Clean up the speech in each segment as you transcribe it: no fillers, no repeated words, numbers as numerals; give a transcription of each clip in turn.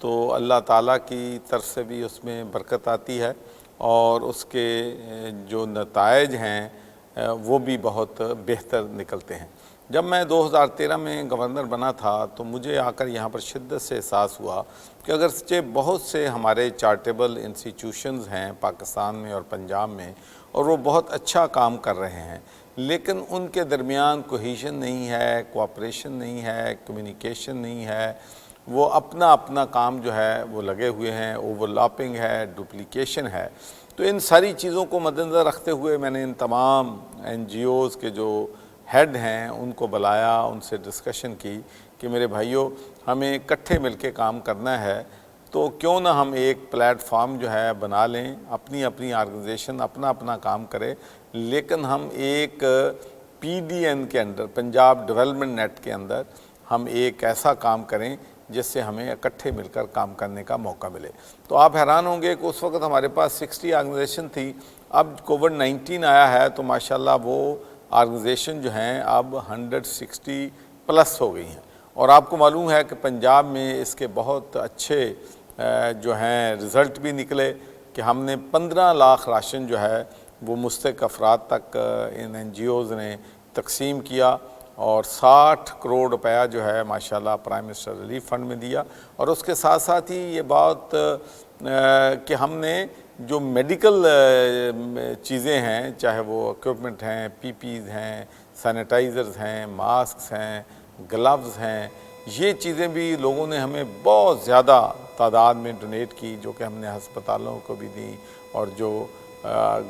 تو اللہ تعالیٰ کی طرف سے بھی اس میں برکت آتی ہے اور اس کے جو نتائج ہیں وہ بھی بہت بہتر نکلتے ہیں۔ جب میں 2013 میں گورنر بنا تھا تو مجھے آ کر یہاں پر شدت سے احساس ہوا کہ اگرچہ بہت سے ہمارے چارٹیبل انسٹیٹیوشنز ہیں پاکستان میں اور پنجاب میں اور وہ بہت اچھا کام کر رہے ہیں، لیکن ان کے درمیان کوہیژن نہیں ہے، کوآپریشن نہیں ہے، کمیونیکیشن نہیں ہے، وہ اپنا اپنا کام جو ہے وہ لگے ہوئے ہیں، اوور لاپنگ ہے، ڈپلیکیشن ہے۔ تو ان ساری چیزوں کو مد نظر رکھتے ہوئے میں نے ان تمام این جی اوز کے جو ہیڈ ہیں ان کو بلایا، ان سے ڈسکشن کی کہ میرے بھائیوں ہمیں اکٹھے مل کے کام کرنا ہے، تو کیوں نہ ہم ایک پلیٹ فارم جو ہے بنا لیں، اپنی اپنی آرگنائزیشن اپنا اپنا کام کرے، لیکن ہم ایک پی ڈی این کے اندر، پنجاب ڈیولپمنٹ نیٹ کے اندر ہم ایک ایسا کام کریں جس سے ہمیں اکٹھے مل کر کام کرنے کا موقع ملے۔ تو آپ حیران ہوں گے کہ اس وقت ہمارے پاس 60 آرگنائزیشن تھی، اب کووڈ-19 آیا ہے تو ماشاءاللہ وہ آرگنائزیشن جو ہیں اب 160 پلس ہو گئی ہیں، اور آپ کو معلوم ہے کہ پنجاب میں اس کے بہت اچھے جو ہیں رزلٹ بھی نکلے کہ ہم نے 15 لاکھ راشن جو ہے وہ مستحق افراد تک ان این جی اوز نے تقسیم کیا، اور 60 کروڑ روپیہ جو ہے ماشاءاللہ پرائم منسٹر ریلیف فنڈ میں دیا، اور اس کے ساتھ ساتھ ہی یہ بات کہ ہم نے جو میڈیکل چیزیں ہیں، چاہے وہ اکوپمنٹ ہیں، پی پیز ہیں، سینیٹائزرز ہیں، ماسکس ہیں، گلوز ہیں، یہ چیزیں بھی لوگوں نے ہمیں بہت زیادہ تعداد میں ڈونیٹ کی، جو کہ ہم نے ہسپتالوں کو بھی دی اور جو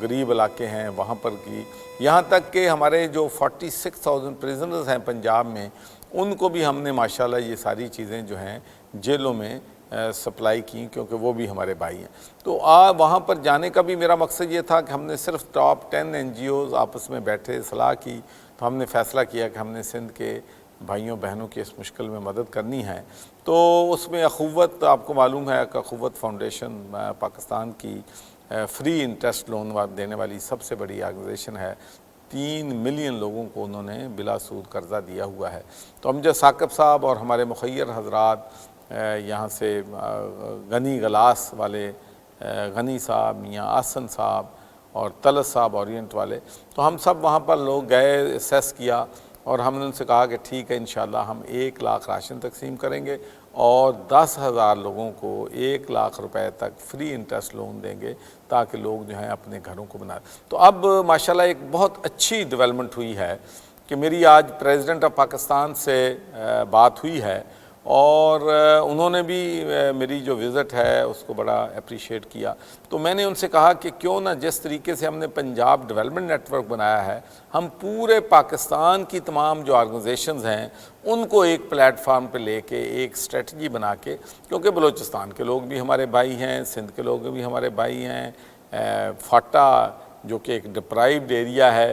غریب علاقے ہیں وہاں پر کی، یہاں تک کہ ہمارے جو 46,000 پریزنرز ہیں پنجاب میں ان کو بھی ہم نے ماشاءاللہ یہ ساری چیزیں جو ہیں جیلوں میں سپلائی کی، کیونکہ وہ بھی ہمارے بھائی ہیں۔ تو وہاں پر جانے کا بھی میرا مقصد یہ تھا کہ ہم نے صرف ٹاپ 10 این جی اوز آپس میں بیٹھے صلاح کی، تو ہم نے فیصلہ کیا کہ ہم نے سندھ کے بھائیوں بہنوں کی اس مشکل میں مدد کرنی ہے۔ تو اس میں اخوت، آپ کو معلوم ہے کہ اخوت فاؤنڈیشن پاکستان کی فری انٹرسٹ لون دینے والی سب سے بڑی آرگنائزیشن ہے، 3 ملین لوگوں کو انہوں نے بلا سود قرضہ دیا ہوا ہے۔ تو امجد ثاقب صاحب اور ہمارے مخیر حضرات یہاں سے غنی گلاس والے غنی صاحب، میاں آسن صاحب اور طلعت صاحب اورینٹ والے، تو ہم سب وہاں پر لوگ گئے، اسیس کیا، اور ہم نے ان سے کہا کہ ٹھیک ہے انشاءاللہ ہم 1 لاکھ راشن تقسیم کریں گے اور 10,000 لوگوں کو 1 لاکھ روپے تک فری انٹرسٹ لون دیں گے تاکہ لوگ جو ہیں اپنے گھروں کو بنائیں۔ تو اب ماشاءاللہ ایک بہت اچھی ڈیولپمنٹ ہوئی ہے کہ میری آج پریزیڈنٹ آف پاکستان سے بات ہوئی ہے، اور انہوں نے بھی میری جو وزٹ ہے اس کو بڑا اپریشیٹ کیا۔ تو میں نے ان سے کہا کہ کیوں نہ جس طریقے سے ہم نے پنجاب ڈیولپمنٹ نیٹ ورک بنایا ہے، ہم پورے پاکستان کی تمام جو آرگنائزیشنز ہیں ان کو ایک پلیٹ فارم پہ لے کے ایک اسٹریٹجی بنا کے، کیونکہ بلوچستان کے لوگ بھی ہمارے بھائی ہیں، سندھ کے لوگ بھی ہمارے بھائی ہیں، فاٹا جو کہ ایک ڈپرائیوڈ ایریا ہے،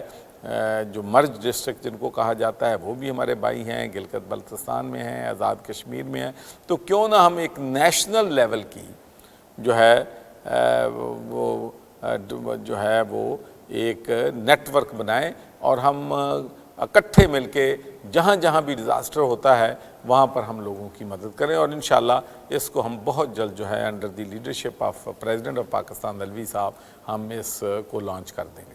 جو مرج ڈسٹرکٹ جن کو کہا جاتا ہے، وہ بھی ہمارے بھائی ہیں، گلگت بلتستان میں ہیں، آزاد کشمیر میں ہیں۔ تو کیوں نہ ہم ایک نیشنل لیول کی جو ہے وہ ایک نیٹ ورک بنائیں، اور ہم اکٹھے مل کے جہاں جہاں بھی ڈیزاسٹر ہوتا ہے وہاں پر ہم لوگوں کی مدد کریں، اور انشاءاللہ اس کو ہم بہت جلد جو ہے under the leadership of president of Pakistan دلوی صاحب ہم اس کو لانچ کر دیں گے۔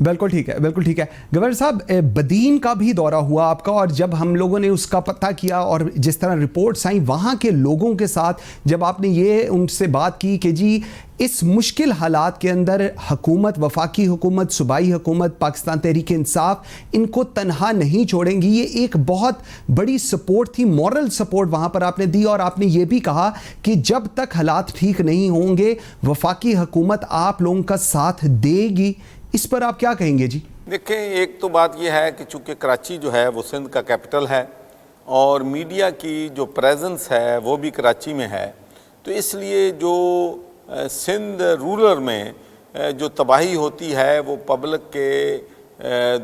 بالکل ٹھیک ہے، بالکل ٹھیک ہے۔ گورنر صاحب، بدین کا بھی دورہ ہوا آپ کا، اور جب ہم لوگوں نے اس کا پتہ کیا اور جس طرح رپورٹس آئیں وہاں کے لوگوں کے ساتھ، جب آپ نے یہ ان سے بات کی کہ جی اس مشکل حالات کے اندر حکومت، وفاقی حکومت، صوبائی حکومت، پاکستان تحریک انصاف ان کو تنہا نہیں چھوڑیں گی، یہ ایک بہت بڑی سپورٹ تھی، مورل سپورٹ وہاں پر آپ نے دی، اور آپ نے یہ بھی کہا کہ جب تک حالات ٹھیک نہیں ہوں گے وفاقی حکومت آپ لوگوں کا ساتھ دے گی۔ اس پر آپ کیا کہیں گے جی؟ دیکھیں، ایک تو بات یہ ہے کہ چونکہ کراچی جو ہے وہ سندھ کا کیپٹل ہے اور میڈیا کی جو پریزنس ہے وہ بھی کراچی میں ہے، تو اس لیے جو سندھ رورل میں جو تباہی ہوتی ہے وہ پبلک کے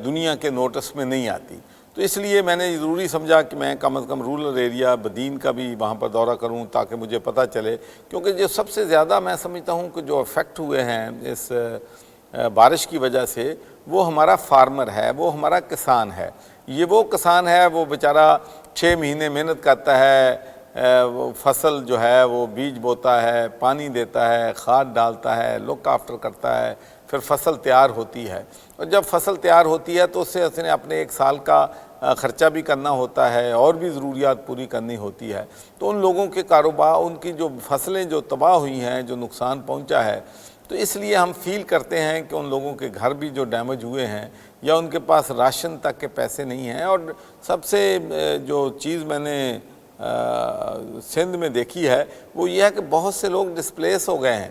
دنیا کے نوٹس میں نہیں آتی، تو اس لیے میں نے ضروری سمجھا کہ میں کم از کم رورل ایریا بدین کا بھی وہاں پر دورہ کروں تاکہ مجھے پتہ چلے، کیونکہ جو سب سے زیادہ میں سمجھتا ہوں کہ جو افیکٹ ہوئے ہیں اس بارش کی وجہ سے وہ ہمارا فارمر ہے، وہ ہمارا کسان ہے۔ یہ وہ کسان ہے، وہ بیچارہ 6 مہینے محنت کرتا ہے، وہ فصل جو ہے وہ بیج بوتا ہے، پانی دیتا ہے، کھاد ڈالتا ہے، لک آفٹر کرتا ہے، پھر فصل تیار ہوتی ہے، اور جب فصل تیار ہوتی ہے تو اس سے اس نے اپنے ایک سال کا خرچہ بھی کرنا ہوتا ہے اور بھی ضروریات پوری کرنی ہوتی ہے۔ تو ان لوگوں کے کاروبار، ان کی جو فصلیں جو تباہ ہوئی ہیں، جو نقصان پہنچا ہے، تو اس لیے ہم فیل کرتے ہیں کہ ان لوگوں کے گھر بھی جو ڈیمیج ہوئے ہیں یا ان کے پاس راشن تک کے پیسے نہیں ہیں۔ اور سب سے جو چیز میں نے سندھ میں دیکھی ہے وہ یہ ہے کہ بہت سے لوگ ڈسپلیس ہو گئے ہیں،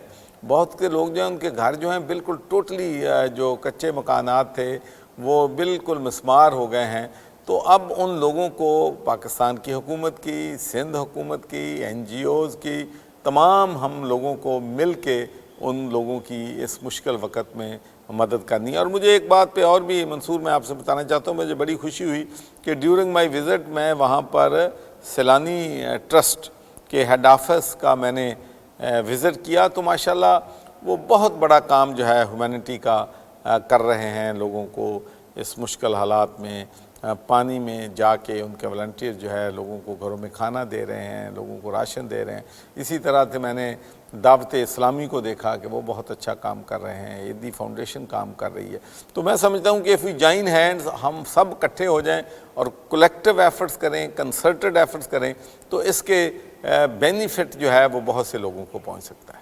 بہت کے لوگ جو ہیں ان کے گھر جو ہیں بالکل ٹوٹلی جو کچے مکانات تھے وہ بالکل مسمار ہو گئے ہیں۔ تو اب ان لوگوں کو پاکستان کی حکومت کی، سندھ حکومت کی، این جی اوز کی، تمام ہم لوگوں کو مل کے ان لوگوں کی اس مشکل وقت میں مدد کرنی ہے۔ اور مجھے ایک بات پہ اور بھی منصور میں آپ سے بتانا چاہتا ہوں، مجھے بڑی خوشی ہوئی کہ ڈیورنگ مائی وزٹ میں وہاں پر سیلانی ٹرسٹ کے ہیڈ آفس کا میں نے وزٹ کیا، تو ماشاءاللہ وہ بہت بڑا کام جو ہے ہیومینٹی کا کر رہے ہیں، لوگوں کو اس مشکل حالات میں پانی میں جا کے ان کے والنٹیئر جو ہے لوگوں کو گھروں میں کھانا دے رہے ہیں، لوگوں کو راشن دے رہے ہیں۔ اسی طرح سے میں نے دعوت اسلامی کو دیکھا کہ وہ بہت اچھا کام کر رہے ہیں، ایدی فاؤنڈیشن کام کر رہی ہے۔ تو میں سمجھتا ہوں کہ if we join hands، ہم سب اکٹھے ہو جائیں اور کولیکٹیو ایفرٹس کریں، کنسرٹڈ ایفرٹس کریں، تو اس کے بینیفٹ جو ہے وہ بہت سے لوگوں کو پہنچ سکتا ہے۔